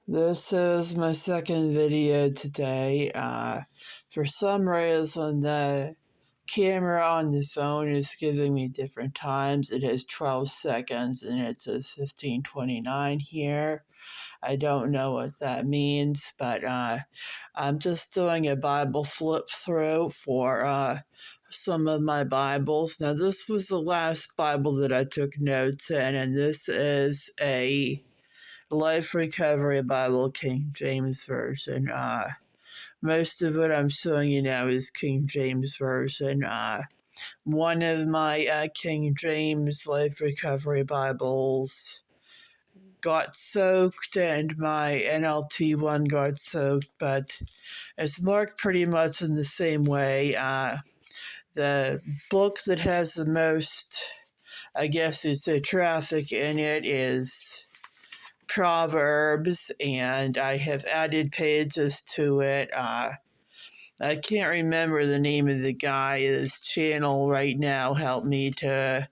This is my second video today. For some reason, the camera on the phone is giving me different times. It has 12 seconds and it says 15:29 here. I don't know what that means, but I'm just doing a Bible flip through for some of my Bibles. Now, this was the last Bible that I took notes in, and this is a Life Recovery Bible, King James Version. Most of what I'm showing you now is King James Version. One of my King James Life Recovery Bibles got soaked, and my NLT one got soaked, but it's marked pretty much in the same way. The book that has the most, I guess you'd say, traffic in it is Proverbs, and I have added pages to it. I can't remember the name of the guy. His channel right now helped me to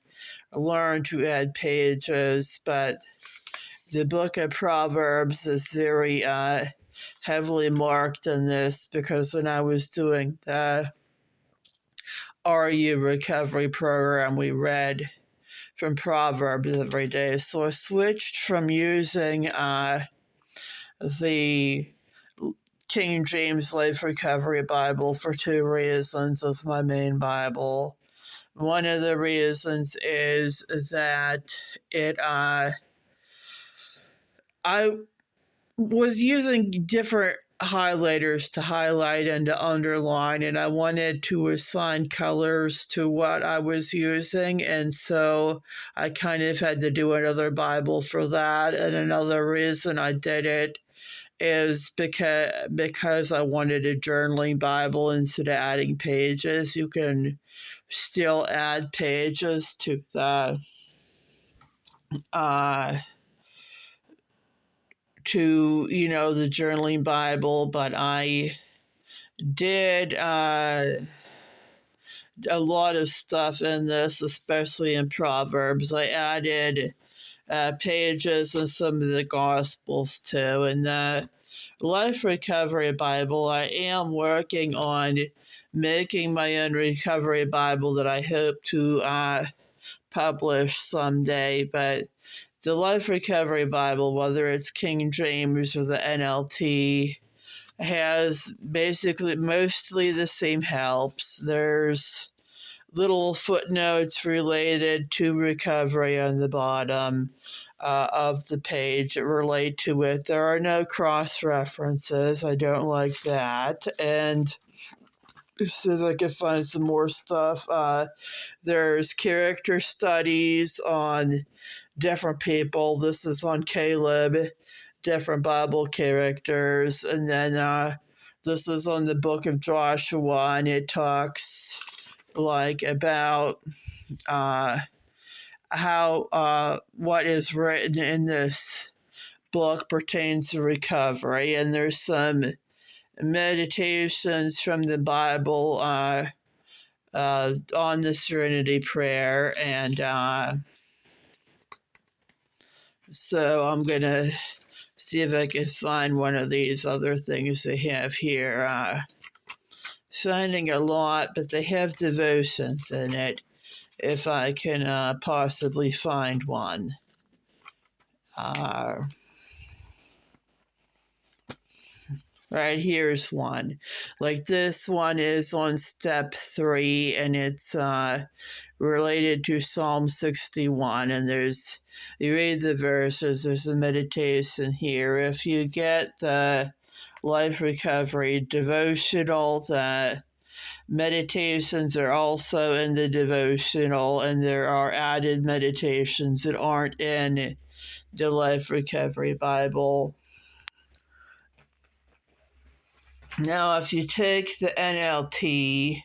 learn to add pages, but the book of Proverbs is very heavily marked in this, because when I was doing the RU recovery program, we read from Proverbs every day. So I switched from using the King James Life Recovery Bible for two reasons as my main Bible. One of the reasons is that I was using different highlighters to highlight and to underline, and I wanted to assign colors to what I was using, and so I kind of had to do another Bible for that. And another reason I did it is because I wanted a journaling Bible instead of adding pages. You can still add pages to the the journaling Bible, but I did a lot of stuff in this, especially in Proverbs. I added pages in some of the Gospels too. In the Life Recovery Bible, I am working on making my own recovery Bible that I hope to publish someday, but the Life Recovery Bible, whether it's King James or the NLT, has basically mostly the same helps. There's little footnotes related to recovery on the bottom of the page that relate to it. There are no cross references. I don't like that. And so I can find some more stuff. There's character studies on different people. This is on Caleb, different Bible characters. And then this is on the book of Joshua, and it talks about how what is written in this book pertains to recovery. And there's some meditations from the Bible on the Serenity Prayer, and so I'm going to see if I can find one of these other things they have here. Finding a lot, but they have devotions in it, if I can possibly find one. Right, here's one. Like, this one is on step 3, and it's related to Psalm 61, and you read the verses, there's a meditation here. If you get the Life Recovery devotional, the meditations are also in the devotional, and there are added meditations that aren't in the Life Recovery Bible. Now, if you take the NLT,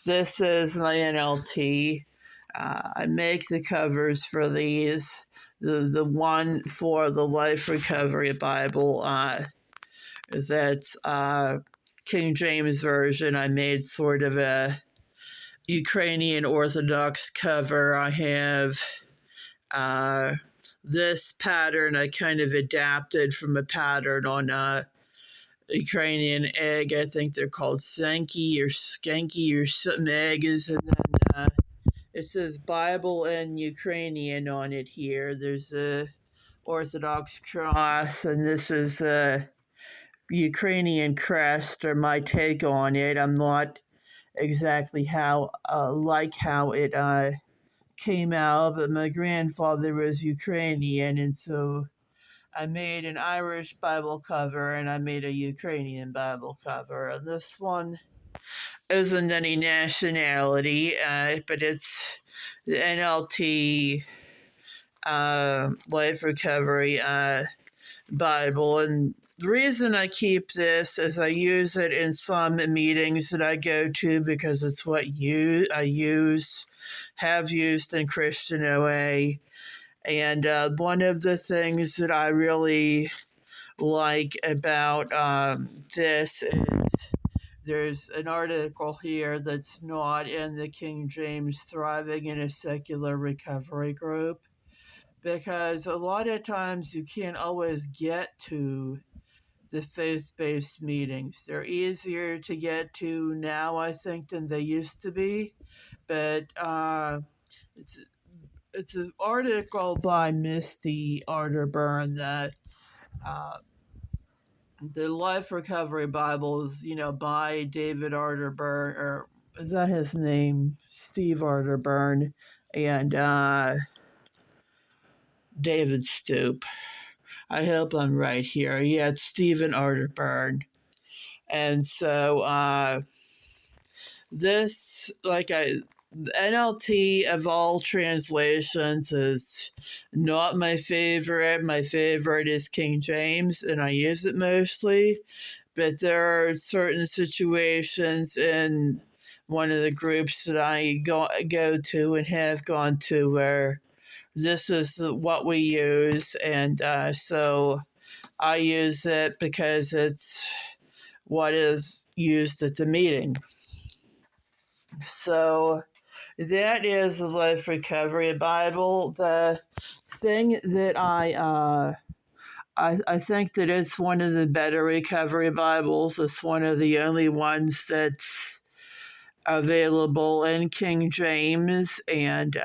this is my NLT. I make the covers for these. The one for the Life Recovery Bible, that's King James Version. I made sort of a Ukrainian Orthodox cover. I have this pattern I kind of adapted from a pattern on Ukrainian egg. I think they're called Senki or Skanky or something eggs. And then it says Bible in Ukrainian on it here. There's a Orthodox cross, and this is a Ukrainian crest, or my take on it. I'm not exactly how it came out, but my grandfather was Ukrainian, and so I made an Irish Bible cover and I made a Ukrainian Bible cover. And this one isn't any nationality, but it's the NLT Life Recovery Bible. And the reason I keep this is I use it in some meetings that I go to because it's what have used in Christian OA. And one of the things that I really like about this is there's an article here that's not in the King James Thriving in a Secular Recovery group, because a lot of times you can't always get to the faith-based meetings. They're easier to get to now, I think, than they used to be, but it's an article by Misty Arterburn that the Life Recovery Bible is, by David Arterburn, or is that his name? Steve Arterburn, and David Stoop. I hope I'm right here. Yeah, it's Stephen Arterburn. And so this, the NLT of all translations is not my favorite. My favorite is King James, and I use it mostly. But there are certain situations in one of the groups that I go to and have gone to where this is what we use, and so I use it because it's what is used at the meeting. So that is the Life Recovery Bible. The thing that I think that it's one of the better recovery Bibles. It's one of the only ones that's available in King James, and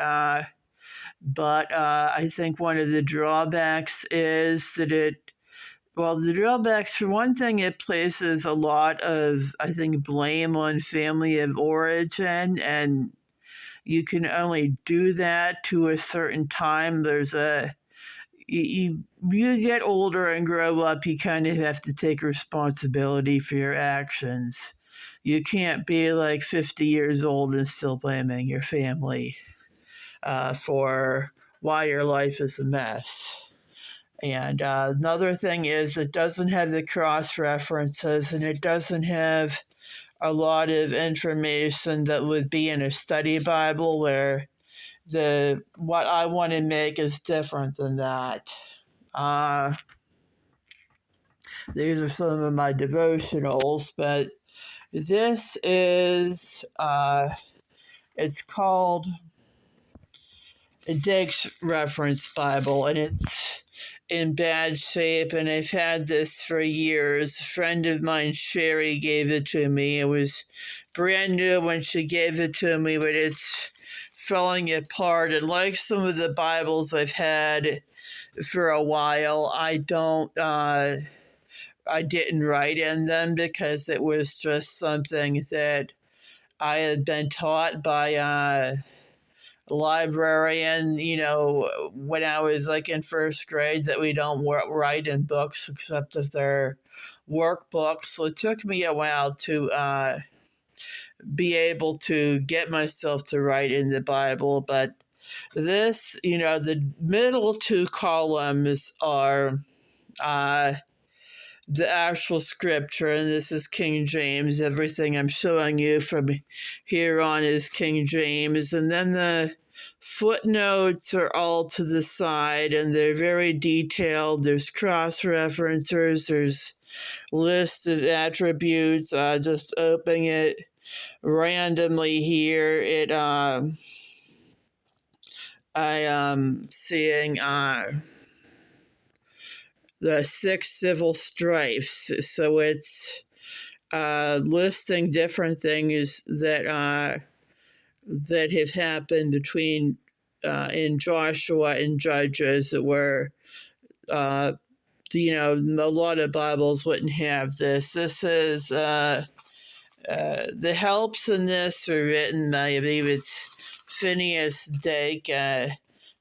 but I think one of the drawbacks is that the drawbacks, for one thing, it places a lot of, I think, blame on family of origin, and you can only do that to a certain time. You get older and grow up, you kind of have to take responsibility for your actions. You can't be like 50 years old and still blaming your family for why your life is a mess. And another thing is it doesn't have the cross references, and it doesn't have a lot of information that would be in a study Bible, where what I want to make is different than that. These are some of my devotionals, but this is it's called a Diggs Reference Bible, and it's in bad shape, and I've had this for years. A friend of mine, Sherry, gave it to me. It was brand new when she gave it to me, but it's falling apart. And like some of the Bibles I've had for a while, I didn't write in them because it was just something that I had been taught by a librarian, when I was like in first grade, that we don't write in books except if they're workbooks. So it took me a while to be able to get myself to write in the Bible. But this, the middle two columns are the actual scripture, and this is King James. Everything I'm showing you from here on is King James, and then the footnotes are all to the side, and they're very detailed. There's cross references, there's lists of attributes. Just opening it randomly here, it I am seeing the 6 civil strifes. So it's listing different things that have happened between in Joshua and Judges that were a lot of Bibles wouldn't have this. This is the helps in this are written by, I believe it's Phineas Dake,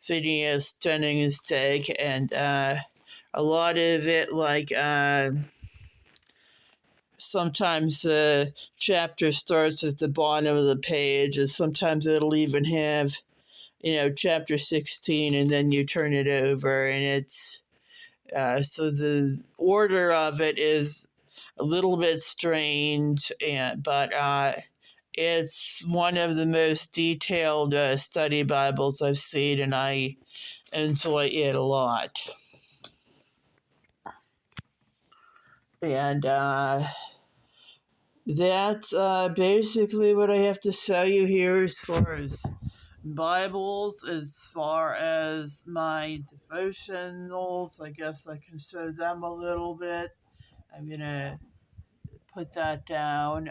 Phineas Jennings Dake, and a lot of it, like sometimes the chapter starts at the bottom of the page, and sometimes it'll even have, chapter 16, and then you turn it over, and it's so the order of it is a little bit strange, but it's one of the most detailed study Bibles I've seen, and I enjoy it a lot. And that's basically what I have to show you here as far as Bibles. As far as my devotionals, I guess I can show them a little bit. I'm going to put that down.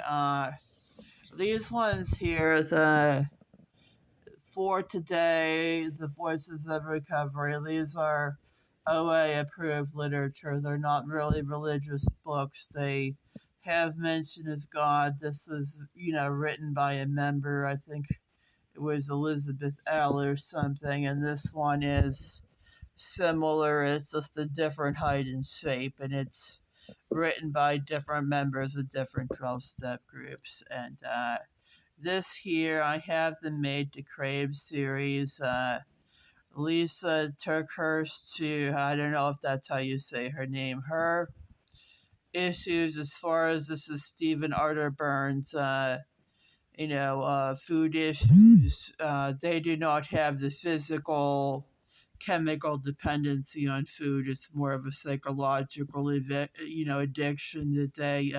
These ones here, the For Today, The Voices of Recovery, these are OA approved literature. They're not really religious books. They have mention of God. This is, written by a member. I think it was Elizabeth L. or something. And this one is similar. It's just a different height and shape. And it's written by different members of different 12-step groups. And this here, I have the Made to Crave series. Lisa Turkhurst, I don't know if that's how you say her name. Her issues, as far as this is Stephen Arter Burns, food issues, they do not have the physical chemical dependency on food. It's more of a psychological addiction that they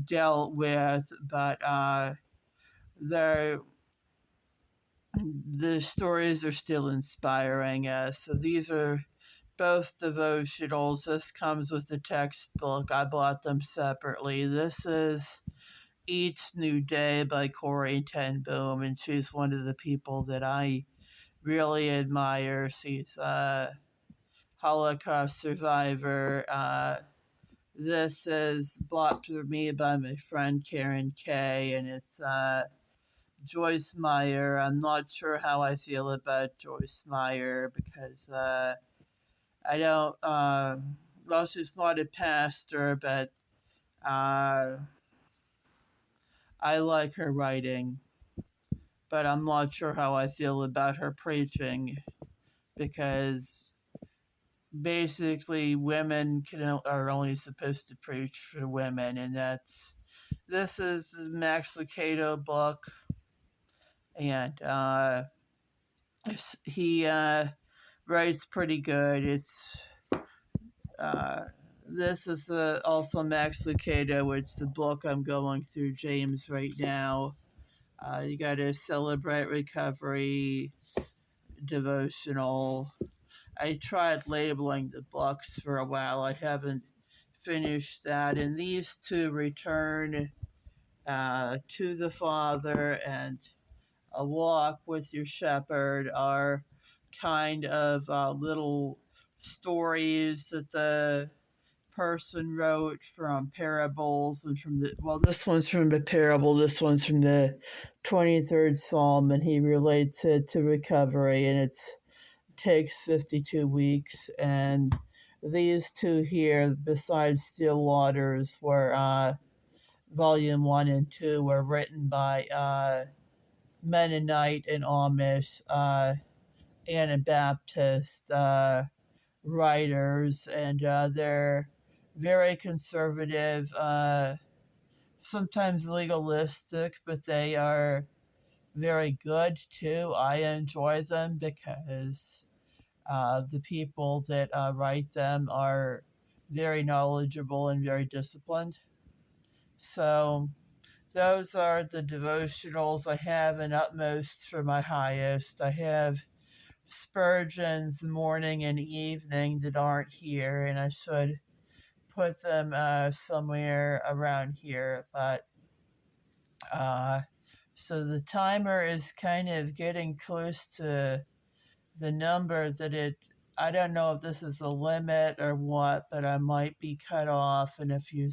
dealt with, but the stories are still inspiring. So these are both devotionals. This comes with the textbook. I bought them separately. This is Each New Day by Corrie ten Boom, and she's one of the people that I really admire. She's a Holocaust survivor. This is bought for me by my friend Karen Kay, and it's Joyce Meyer. I'm not sure how I feel about Joyce Meyer because I don't, well, she's not a pastor, but I like her writing, but I'm not sure how I feel about her preaching because basically women are only supposed to preach for women, and this is Max Lucado book, and he writes pretty good. This is also Max Lucado. It's the book I'm going through, James, right now. You got to Celebrate Recovery devotional. I tried labeling the books for a while. I haven't finished that. And these two, Return to the Father and A Walk with Your Shepherd, are kind of little stories that the person wrote from parables and this one's from the parable, this one's from the 23rd Psalm, and he relates it to recovery, and it takes 52 weeks. And these two here, besides Still Waters, were volume 1 and 2 were written by Mennonite and Amish Anabaptist writers, and they're very conservative, sometimes legalistic, but they are very good too. I enjoy them because the people that write them are very knowledgeable and very disciplined. So those are the devotionals I have in Utmost for my highest. I have Spurgeons morning and evening that aren't here, and I should put them somewhere around here. But uh, so the timer is kind of getting close to the number that I don't know if this is a limit or what, but I might be cut off in a few